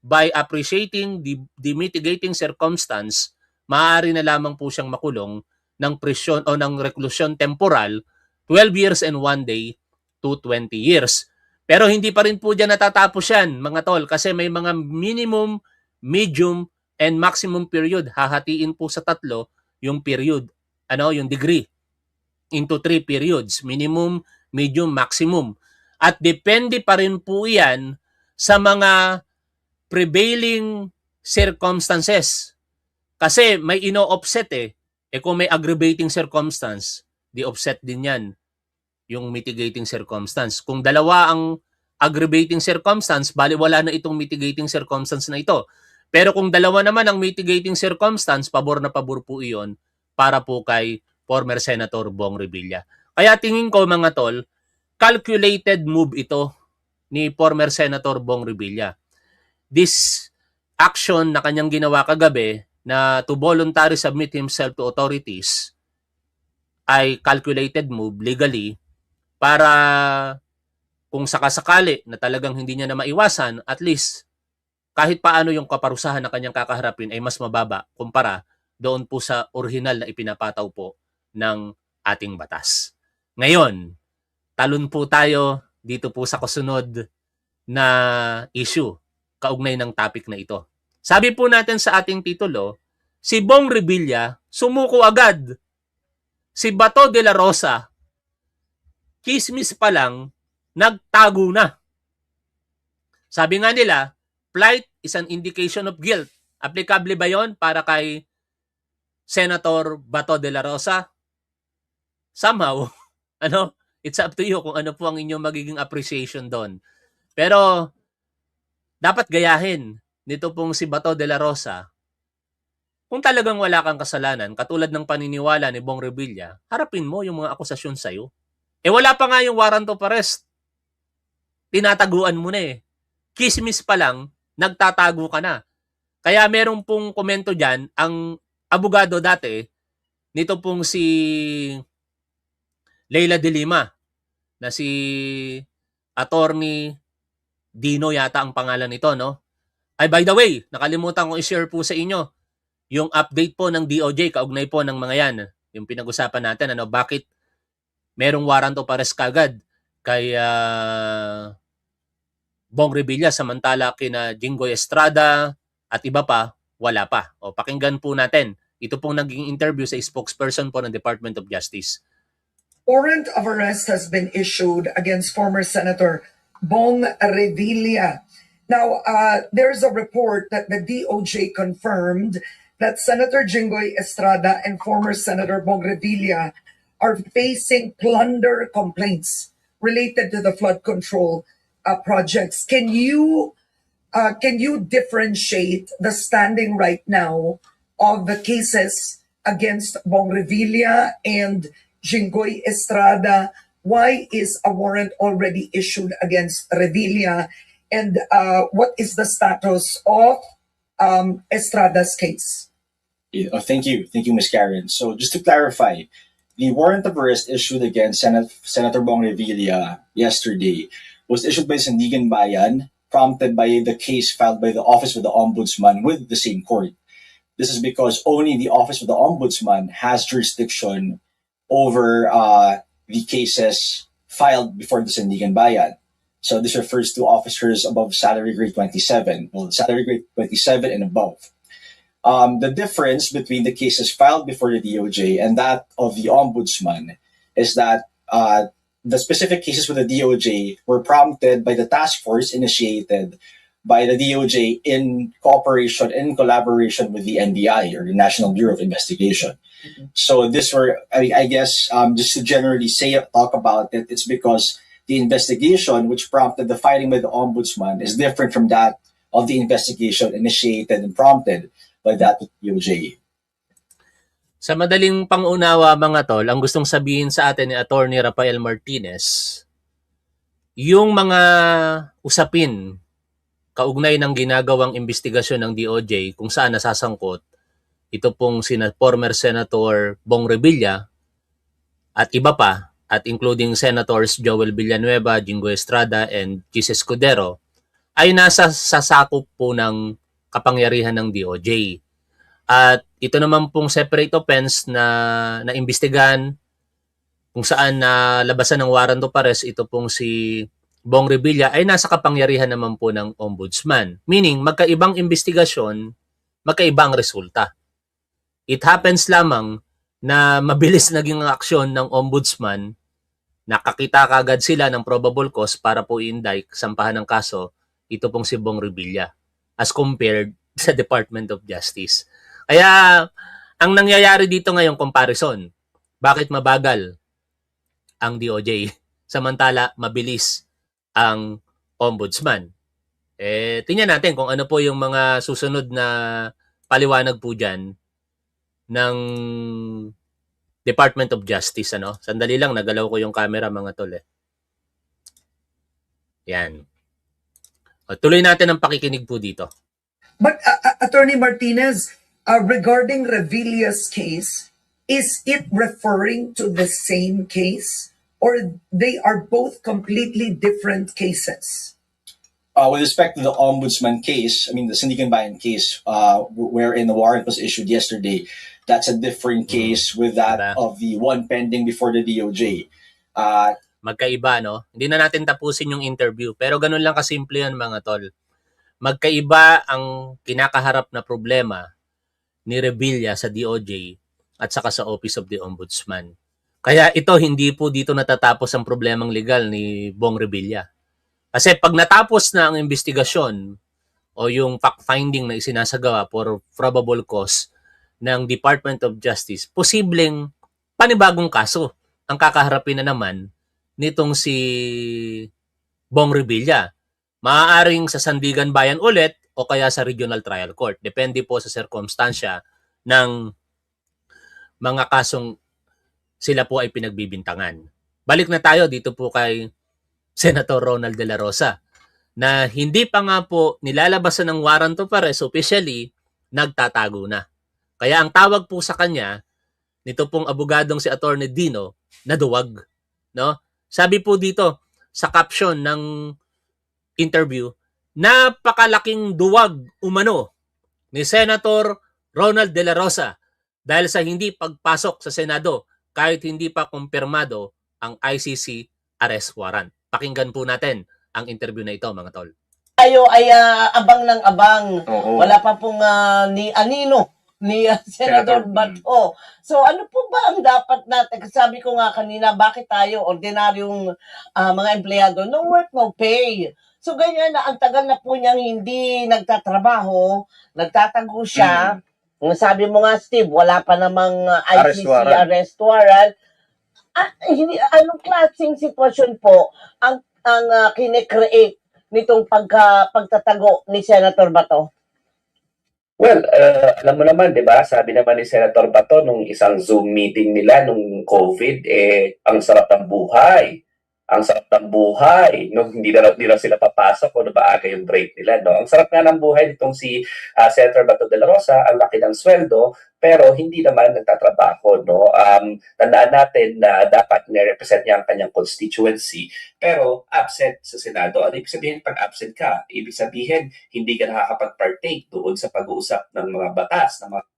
by appreciating the mitigating circumstance, maaari na lamang po siyang makulong ng prisyon o ng reklusyon temporal 12 years and 1 day to 20 years. Pero hindi pa rin po dyan natatapos yan, mga tol, kasi may mga minimum, medium, and maximum period. Hahatiin po sa tatlo yung period, yung degree. into 3 periods, minimum, medium, maximum. At depende pa rin po yan sa mga prevailing circumstances. Kasi may ino-offset eh. Kung may aggravating circumstance, di offset din yan yung mitigating circumstance. Kung dalawa ang aggravating circumstance, bali wala na itong mitigating circumstance na ito. Pero kung dalawa naman ang mitigating circumstance, pabor na pabor po iyon para po kay former Senator Bong Revilla. Kaya tingin ko mga tol, calculated move ito ni former Senator Bong Revilla. This action na kanyang ginawa kagabi na to voluntarily submit himself to authorities ay calculated move legally para kung sakasakali na talagang hindi niya na maiwasan, at least kahit paano yung kaparusahan na kanyang kakaharapin ay mas mababa kumpara doon po sa original na ipinapataw po ng ating batas. Ngayon, talon po tayo dito po sa kasunod na issue kaugnay ng topic na ito. Sabi po natin sa ating titulo, si Bong Revilla sumuko agad. Si Bato de la Rosa, chismis pa lang, nagtago na. Sabi nga nila, flight is an indication of guilt. Applicable ba yon para kay Senator Bato de la Rosa? Somehow, it's up to you kung ano po ang inyong magiging appreciation doon. Pero, dapat gayahin nito pong si Bato de la Rosa. Kung talagang wala kang kasalanan, katulad ng paniniwala ni Bong Revilla, harapin mo yung mga akusasyon sa'yo. Wala pa nga yung warrant of arrest. Tinataguan mo na eh. Kismis pa lang, nagtatago ka na. Kaya meron pong komento dyan, ang abogado dati, nito pong si Leila de Lima, na si Attorney Dino yata ang pangalan nito, no? Ay, by the way, nakalimutan kong i-share po sa inyo yung update po ng DOJ, kaugnay po ng mga yan. Yung pinag-usapan natin, bakit merong warrant of arrest kagad kay Bong Revilla, samantala kina Jinggoy Estrada at iba pa, wala pa. Pakinggan po natin. Ito pong naging interview sa spokesperson po ng Department of Justice. Warrant of arrest has been issued against former Senator Bong Revilla. Now, there's a report that the DOJ confirmed that Senator Jinggoy Estrada and former Senator Bong Revilla are facing plunder complaints related to the flood control projects. Can you differentiate the standing right now of the cases against Bong Revilla and Jinggoy Estrada? Why is a warrant already issued against Revilla? And what is the status of Estrada's case? Thank you, Ms. Karen. So just to clarify, the warrant of arrest issued against Senator Bong Revilla yesterday was issued by Sandigan Bayan, prompted by the case filed by the Office of the Ombudsman with the same court. This is because only the Office of the Ombudsman has jurisdiction over the cases filed before the Sandigan Bayan. So this refers to officers above salary grade 27, salary grade 27 and above. The difference between the cases filed before the DOJ and that of the Ombudsman is that the specific cases with the DOJ were prompted by the task force initiated by the DOJ in cooperation, in collaboration with the NBI, or the National Bureau of Investigation. Mm-hmm. So this were, I guess, just to generally talk about it, it's because the investigation which prompted the filing by the Ombudsman is different from that of the investigation initiated and prompted by that of the DOJ. Sa madaling pangunawa mga tol, ang gustong sabihin sa atin ni Attorney Rafael Martinez, yung mga usapin kaugnay ng ginagawang investigasyon ng DOJ kung saan nasasangkot ito pong former Senator Bong Revilla at iba pa, at including Senators Joel Villanueva, Jinggoy Estrada, and Chis Escudero, ay nasa sasakop po ng kapangyarihan ng DOJ. At ito naman pong separate offense na naimbestigahan kung saan labasan ng warrant of arrest, ito pong si Bong Revilla ay nasa kapangyarihan naman po ng Ombudsman. Meaning, magkaibang investigasyon, magkaibang resulta. It happens lamang na mabilis naging aksyon ng ombudsman, nakakita kagad sila ng probable cause para po i-indict, sampahan ng kaso, ito pong si Bong Revilla as compared sa Department of Justice. Kaya ang nangyayari dito ngayong comparison, bakit mabagal ang DOJ samantala mabilis ang ombudsman? Tingnan natin kung ano po yung mga susunod na paliwanag po dyan ng Department of Justice. Sandali lang, nagalaw ko yung camera mga tol. Yan. Tuloy natin ang pakikinig po dito. But Attorney Martinez, regarding Revilla's case, is it referring to the same case or they are both completely different cases? With respect to the ombudsman case, I mean the Sandigan Bayan case, wherein the warrant was issued yesterday, that's a different case with that of the one pending before the DOJ. Magkaiba, no? Hindi na natin tapusin yung interview, pero ganun lang kasimple yan mga tol. Magkaiba ang kinakaharap na problema ni Revilla sa DOJ at saka sa Office of the Ombudsman. Kaya ito, hindi po dito natatapos ang problemang legal ni Bong Revilla. Kasi pag natapos na ang investigasyon o yung fact-finding na isinasagawa for probable cause ng Department of Justice, posibleng panibagong kaso ang kakaharapin na naman nitong si Bong Revilla. Maaaring sa Sandigan Bayan ulit o kaya sa Regional Trial Court. Depende po sa sirkumstansya ng mga kasong sila po ay pinagbibintangan. Balik na tayo dito po kay Senator Ronald De La Rosa na hindi pa nga po nilalabasan ng warrant of arrest officially, nagtatago na. Kaya ang tawag po sa kanya nito pong abogadong si Attorney Dino na duwag, no? Sabi po dito sa caption ng interview, napakalaking duwag umano ni Senator Ronald De La Rosa dahil sa hindi pagpasok sa Senado kahit hindi pa kumpirmado ang ICC arrest warrant. Pakinggan po natin ang interview na ito, mga tol. Tayo ay abang ng abang. Oo. Wala pa pong ni Anino, ni Senator Bato. So ano po ba ang dapat natin? Sabi ko nga kanina, bakit tayo, ordinaryong mga empleyado, no work, no pay. So ganyan na, ang tagal na po niyang hindi nagtatrabaho, nagtatago siya. Sabi mo nga, Steve, wala pa namang ICC arrest warrant. Anong klaseng sitwasyon po ang kine-create nitong pagtatago ni Senator Bato? Well, alam mo naman, di ba? Sabi naman ni Senator Bato nung isang Zoom meeting nila nung COVID, ang sarap ng buhay. Ang sarap ng buhay. No, hindi na sila papasok o maaga yung break nila. No? Ang sarap nga ng buhay nitong si Senator Bato de la Rosa, ang laki ng sweldo, pero hindi naman nagtatrabaho. No? Tandaan natin na dapat nire-represent niya ang kanyang constituency, pero absent sa Senado. Ano ibig sabihin pag absent ka? Ibig sabihin, hindi ka nakakapag-partake doon sa pag-uusap ng mga batas. Ng mga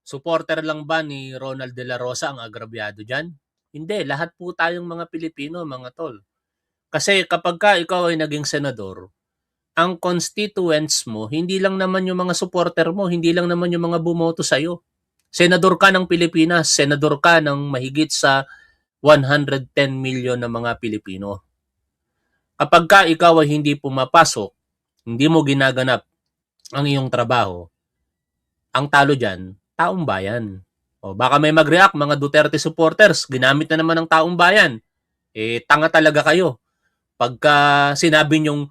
Supporter lang ba ni Ronald De La Rosa ang agrabyado dyan? Hindi, lahat po tayong mga Pilipino, mga tol. Kasi kapag ka ikaw ay naging senador, ang constituents mo, hindi lang naman yung mga supporter mo, hindi lang naman yung mga bumoto sa'yo. Senador ka ng Pilipinas, senador ka ng mahigit sa 110 million na mga Pilipino. Kapag ka ikaw ay hindi pumapasok, hindi mo ginaganap ang iyong trabaho, ang talo dyan, taong bayan. O baka may mag-react, mga Duterte supporters, ginamit na naman ng taong bayan. Tanga talaga kayo. Pagka sinabi nyong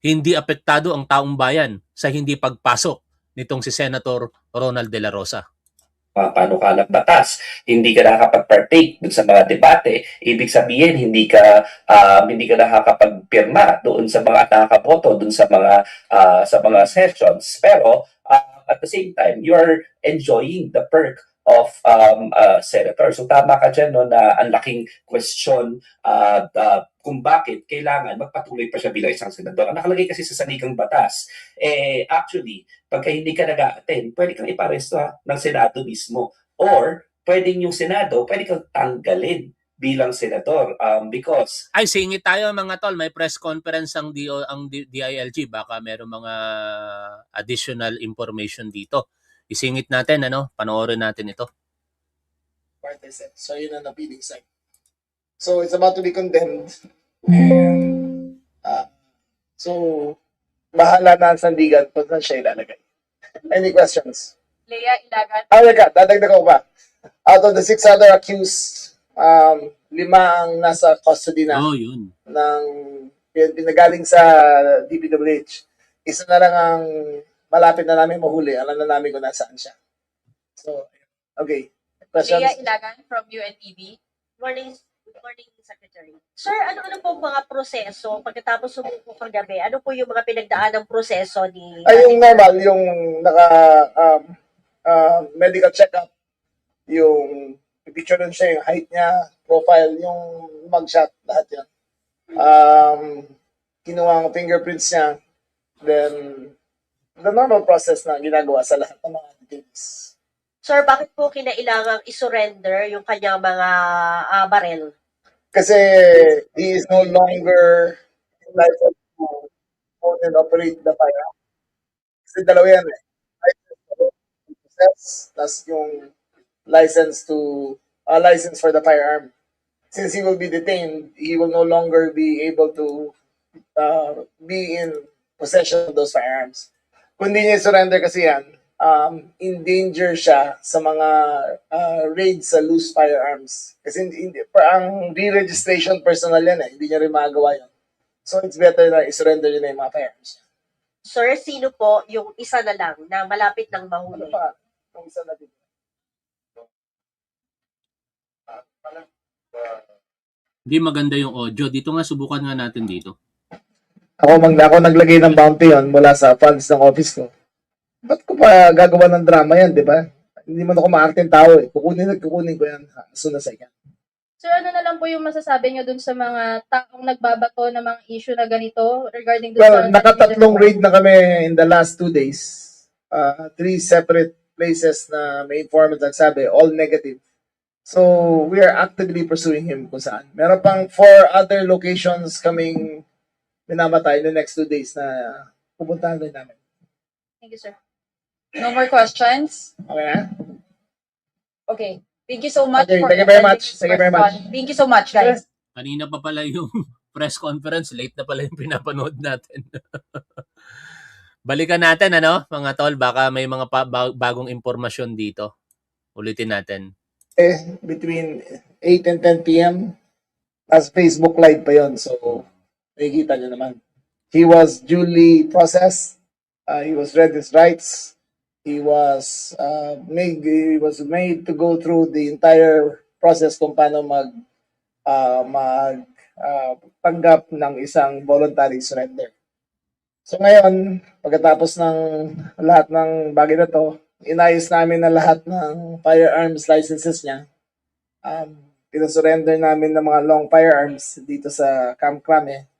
hindi apektado ang taong bayan sa hindi pagpasok nitong si Senator Ronald De La Rosa. panukalang batas, hindi ka nakakapag-partake dun sa mga debate, ibig sabihin hindi ka nakakapagpirma doon sa mga nakakaboto doon sa mga sessions, pero at the same time you are enjoying the perk of senator. So tama ka dyan, no, na ang laking question kung bakit kailangan magpatuloy pa siya bilang isang senador. Ang nakalagay kasi sa saligang batas, actually, pagka hindi ka nag-a-attend, pwede kang iparesto ng Senado mismo. Or, pwedeng yung Senado, pwede kang tanggalin bilang senador. Because... Ay, singit tayo mga tol. May press conference ang DILG. Baka meron mga additional information dito. Isingit natin, panoorin natin ito. headquarters. So yun ang appealing side. So it's about to be condemned. And so bahala na ang sandigan kung saan siya ilalagay. Any questions? Leia Ilagan. Dadagdag ko pa. Out of the 6 other accused, 5 ang nasa custody na Oh, yun. ng pinagaling sa DPWH. Isa na lang ang malapit na namin mahuli. Alam na namin kung nasaan siya. So, okay. Questions? Leia Ilagan from UNTV. Good morning, Secretary. Sir, ano po mga proseso pagkatapos sumuko kagabi? Ano po yung mga pinagdaan ng proseso ni... Ay, yung normal, yung medical check-up, yung picture nun siya, yung height niya, profile, yung mugshot, lahat yan. Kinuha ang fingerprints niya, then the normal process na ginagawa sa lahat ng mga details. Sir, bakit po kinailangang isurrender yung kanyang mga barel? Kasi he is no longer licensed to own and operate the firearm. Kasi dalawa yan eh. That's yung license for the firearm. Since he will be detained, he will no longer be able to be in possession of those firearms. Kung di niya surrender kasi yan, in danger siya sa mga raids sa loose firearms. Kasi ang re-registration personal yan eh, hindi niya rin magagawa yun. So it's better na i-surrender niya na yung mga firearms. Sir, sino po yung isa na lang na malapit ng Ano mahuli? pa? Yung isa na dito. Hindi maganda yung audio. Dito nga, subukan nga natin dito. Ako naglagay ng bounty yon mula sa funds ng office ko. Ba't ko pa gagawa ng drama yan, di ba? Hindi man ako maarteng tao eh. Kukunin ko yan as soon as I can. Sir, ano na lang po yung masasabi nyo dun sa mga taong nagbabato ng mga issue na ganito regarding dun Well, sa... nakatatlong raid na kami in the last 2 days. 3 separate places na may informant nagsabi, all negative. So, we are actively pursuing him kung saan. Meron pang 4 other locations kaming minamatay in the next 2 days na pupuntahan rin namin. Thank you, sir. No more questions? Okay na? Okay. Thank you so much Okay, for thank you very attending much. this Thank you very much. question. Thank you so much, guys. Kanina pa pala yung press conference. Late na pala yung pinapanood natin. Balikan natin, mga tol. Baka may mga bagong impormasyon dito. Ulitin natin. Between 8 and 10 p.m. as Facebook Live pa yon. So, nakikita nyo naman. He was duly processed. He was read his rights. He was made to go through the entire process kung paano tanggap ng isang voluntary surrender. So ngayon, pagkatapos ng lahat ng bagay na to, inayos namin na lahat ng firearms licenses niya. Pinasurrender namin ng mga long firearms dito sa Camp Crame.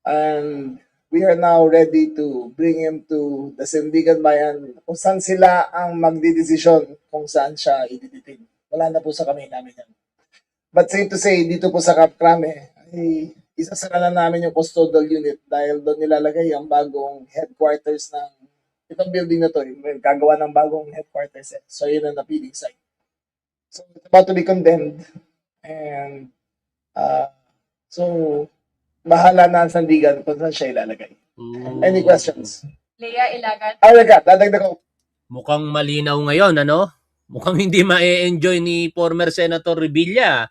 And we are now ready to bring him to the Sandigan Bayan kung saan sila ang magdidesisyon kung saan siya i-detain. Wala na po sa kamay namin yan. But safe to say, dito po sa Camp Crame, ay isasara na namin yung custodial unit dahil doon nilalagay ang bagong headquarters ng itong building na to. Gagawa ng bagong headquarters. So yun ang appealing site. So it's about to be condemned. And so bahala na ang sandigan kung saan siya ilalagay. Any questions? Leia Ilagan. Dadagdag ko. Mukhang malinaw ngayon, Mukhang hindi ma-enjoy ni former Senator Revilla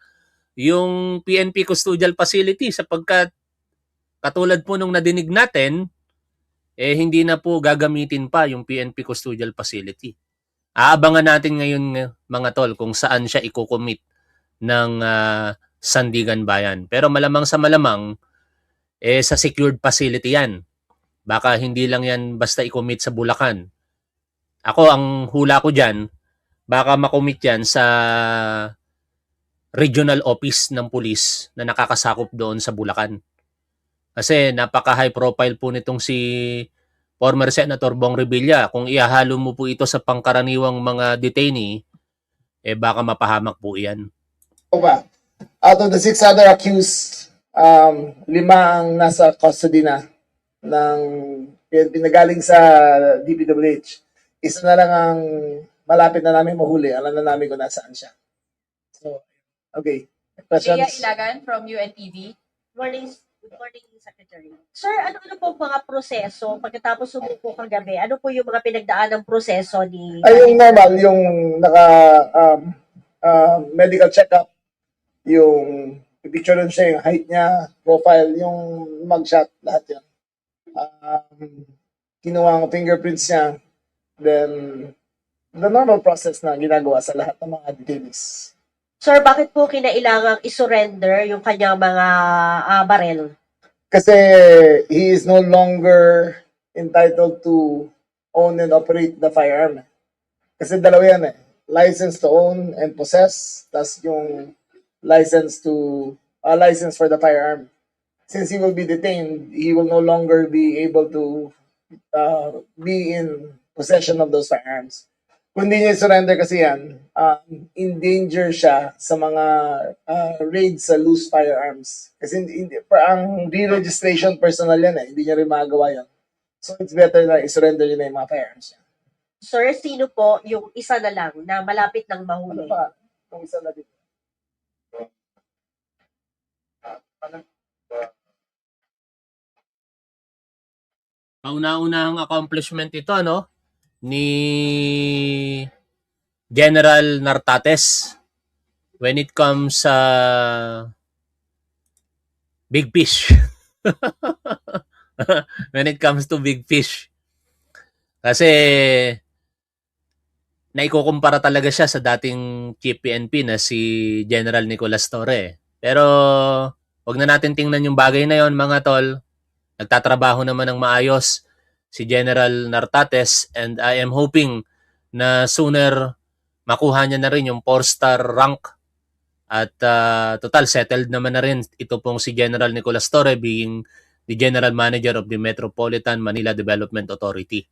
yung PNP Custodial Facility sapagkat katulad po nung nadinig natin, hindi na po gagamitin pa yung PNP Custodial Facility. Aabangan natin ngayon, mga tol, kung saan siya i-commit ng Sandigan Bayan. Pero malamang sa malamang, sa secured facility yan. Baka hindi lang yan basta i-commit sa Bulacan. Ako, ang hula ko dyan, baka makommit yan sa regional office ng pulis na nakakasakop doon sa Bulacan. Kasi napaka-high profile po nitong si former Senator Bong Revilla. Kung ihahalo mo po ito sa pangkaraniwang mga detainee, baka mapahamak po yan. Out of the 6 other accused, 5 ang nasa custody na ng pinagaling sa DPWH. Isa na lang ang malapit na namin mahuli. Alam na namin kung nasaan siya. So, okay. Leah Questions? Ilagan from UNTV. Good morning, Secretary. Sir, ano po mga proseso pagkatapos sumuko kagabi? Ano po yung mga pinagdaan ng proseso ni... Ay, yung normal, yung naka medical check-up, yung picture nun siya, yung height niya, profile, yung mugshot, lahat yan. Kinuha ang fingerprints niya, then the normal process na ginagawa sa lahat ng mga detainees. Sir, bakit po kinailangang isurrender yung kanyang mga barel? Kasi he is no longer entitled to own and operate the firearm. Kasi dalawa yan eh. License to own and possess, tas yung license for the firearm. Since he will be detained, he will no longer be able to be in possession of those firearms. Kung hindi niya surrender kasi yan, in danger siya sa mga raids sa loose firearms. Kasi ang re-registration personal yan eh, hindi niya rin magawa yan. So it's better na i-surrender niya na yung mga firearms niya. Sir, sino po yung isa na lang na malapit ng mahuli? Ano pa? Kung isa na dito. Kauna-unahang accomplishment ito, no? Ni General Nartates when it comes sa big fish. When it comes to big fish. Kasi naikukumpara talaga siya sa dating Chief PNP na si General Nicolas Torre. Pero wag na natin tingnan yung bagay na yon, mga tol. Nagtatrabaho naman ng maayos si General Nartates, and I am hoping na sooner makuha niya na rin yung 4-star rank at total settled naman na rin ito pong si General Nicolas Torre being the General Manager of the Metropolitan Manila Development Authority.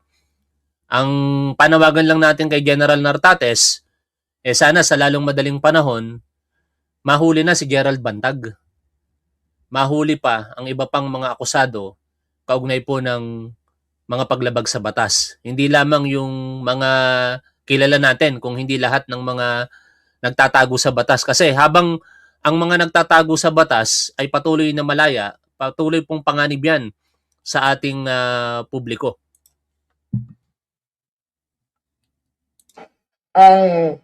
Ang panawagan lang natin kay General Nartates, sana sa lalong madaling panahon, mahuli na si Gerald Bantag. Mahuli pa ang iba pang mga akusado kaugnay po ng mga paglabag sa batas. Hindi lamang yung mga kilala natin, kung hindi lahat ng mga nagtatago sa batas. Kasi habang ang mga nagtatago sa batas ay patuloy na malaya, patuloy pong panganib yan sa ating publiko. Ang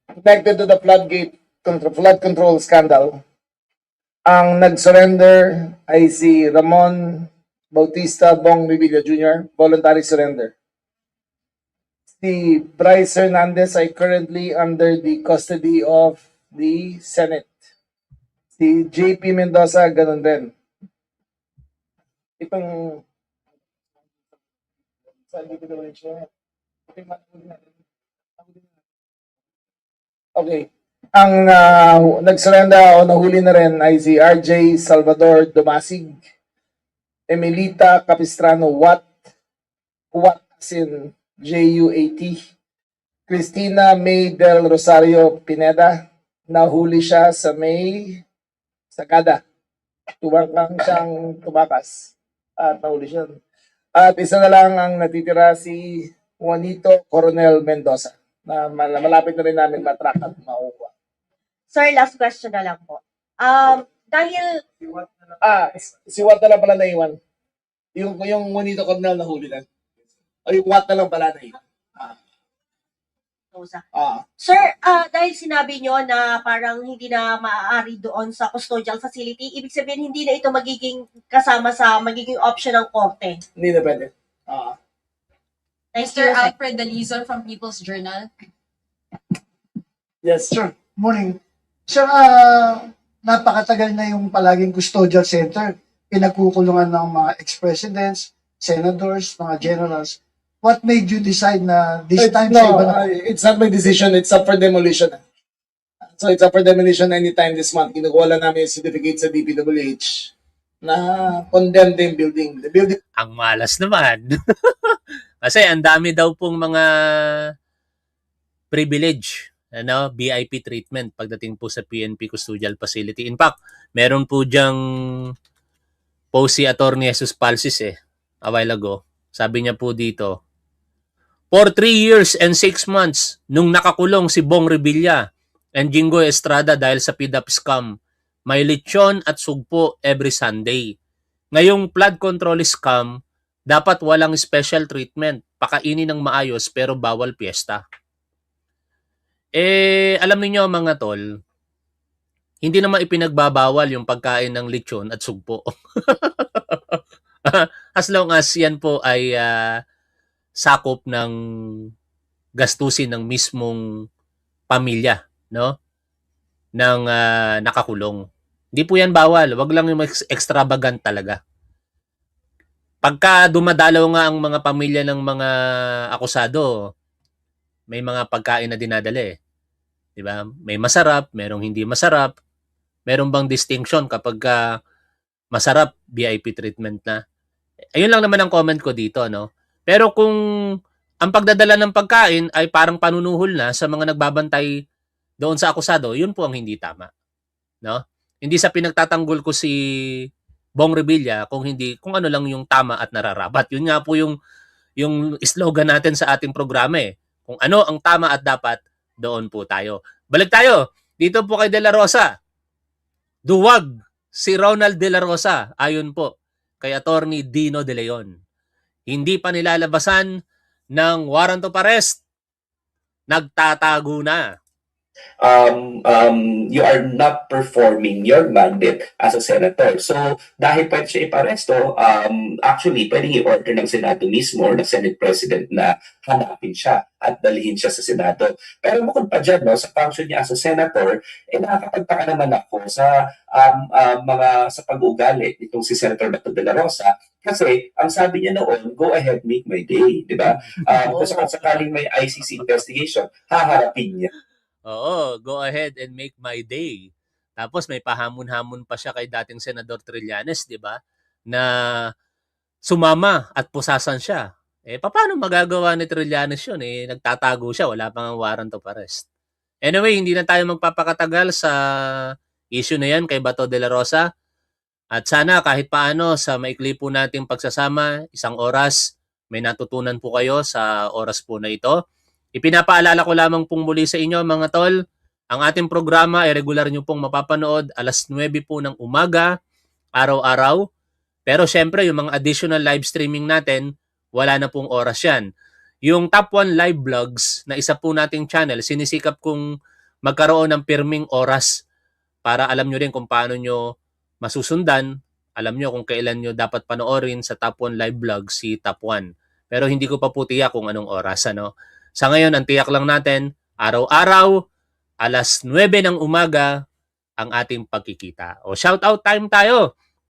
connected to the flood control scandal, ang nag-surrender ay si Ramon Bautista Bong Revilla Jr., voluntary surrender. Si Bryce Hernandez ay currently under the custody of the Senate. Si JP Mendoza, ganun din. Itong okay. Ang nagsurrender o nahuli na rin ay si RJ Salvador Dumasig, Emilita Capistrano Watt as in JUAT, Cristina May del Rosario Pineda, nahuli siya sa May Sagada. Tubangkang siyang tumakas at nahuli siya. At isa na lang ang natitira, si Juanito Coronel Mendoza, na malapit na rin namin matrack at makuha. Sir, last question na lang po. Dahil... Si Watt na lang pala naiwan. Yung Juanito Coronel na huli lang. O yung Watt na lang pala naiwan. Sir, dahil sinabi nyo na parang hindi na maaari doon sa custodial facility, ibig sabihin hindi na ito magiging kasama sa magiging option ng korte. Hindi na pwede. Thank Mr. you. Alfred Dalizon from People's Journal. Yes. Sure. Morning. Sir, napakatagal na yung palaging custodial center. Pinagkukulungan ng mga ex-presidents, senators, mga generals. What made you decide na this time sa iba na? It's not my decision. It's up for demolition. So it's up for demolition anytime this month. Kinukuha lang namin yung certificate sa DPWH na condemned yung building. The building. Ang malas naman. Kasi ang dami daw pong mga privilege, VIP treatment pagdating po sa PNP Custodial Facility. In fact, meron po diyang post si Attorney Jesus Palsis a while ago. Sabi niya po dito, for 3 years and 6 months, nung nakakulong si Bong Revilla, And Jingo Estrada dahil sa PDAP scam. May lechon at sugpo every Sunday. Ngayong flood control scam, dapat walang special treatment. Pakainin ng maayos pero bawal piyesta. Alam niyo mga tol, hindi naman ipinagbabawal yung pagkain ng lechon at sugpo. As long as yan po ay sakop ng gastusin ng mismong pamilya, no? Ng nakakulong. Hindi po yan bawal. Wag lang yung extravagant talaga. Pagka dumadalaw nga ang mga pamilya ng mga akusado, may mga pagkain na dinadala eh. 'Di ba? May masarap, merong hindi masarap. Meron bang distinction kapag masarap, VIP treatment na? Ayun lang naman ang comment ko dito, no? Pero kung ang pagdadala ng pagkain ay parang panunuhol na sa mga nagbabantay doon sa akusado, yun po ang hindi tama, no? Hindi sa pinagtatanggol ko si Bong Revilla kung ano lang yung tama at nararapat. Yun nga po yung slogan natin sa ating programa eh. Kung ano ang tama at dapat, doon po tayo. Balik tayo. Dito po kay De La Rosa. Duwag si Ronald De La Rosa ayon po kay Attorney Dino De Leon. Hindi pa nilalabasan ng warrant of arrest. Nagtatago na. You are not performing your mandate as a senator. So, dahil pwede siya iparesto, actually, pwedeng i-order ng Senado mismo or ng Senate President na hanapin siya at dalhin siya sa Senado. Pero bukod pa dyan, no, sa function niya as a senator, nakakapagtaka naman ako sa sa pag-uugali nitong si Senator Bato de la Rosa. Kasi, ang sabi niya noon, go ahead, make my day. Di ba? Kung sakaling may ICC investigation, haharapin niya. Oo, go ahead and make my day. Tapos may pahamon-hamon pa siya kay dating Senador Trillanes, di ba? Na sumama at pusasan siya. Paano magagawa ni Trillanes yun? Nagtatago siya, wala pang warrant of arrest. Anyway, hindi na tayo magpapakatagal sa issue na yan kay Bato de la Rosa. At sana kahit paano sa maikli po nating pagsasama, 1 oras, may natutunan po kayo sa oras po na ito. Ipinapaalala ko lamang pong muli sa inyo mga tol, ang ating programa ay regular nyo pong mapapanood alas 9 po ng umaga, araw-araw. Pero syempre yung mga additional live streaming natin, wala na pong oras yan. Yung Top 1 Live Vlogs na isa po nating channel, sinisikap kong magkaroon ng pirming oras para alam nyo rin kung paano nyo masusundan, alam nyo kung kailan nyo dapat panoorin sa Top 1 Live Vlogs si Top 1. Pero hindi ko pa po tiyak kung anong oras, ano. Sa ngayon, ang tiyak lang natin, araw-araw, alas 9 ng umaga, ang ating pagkikita. O shoutout time tayo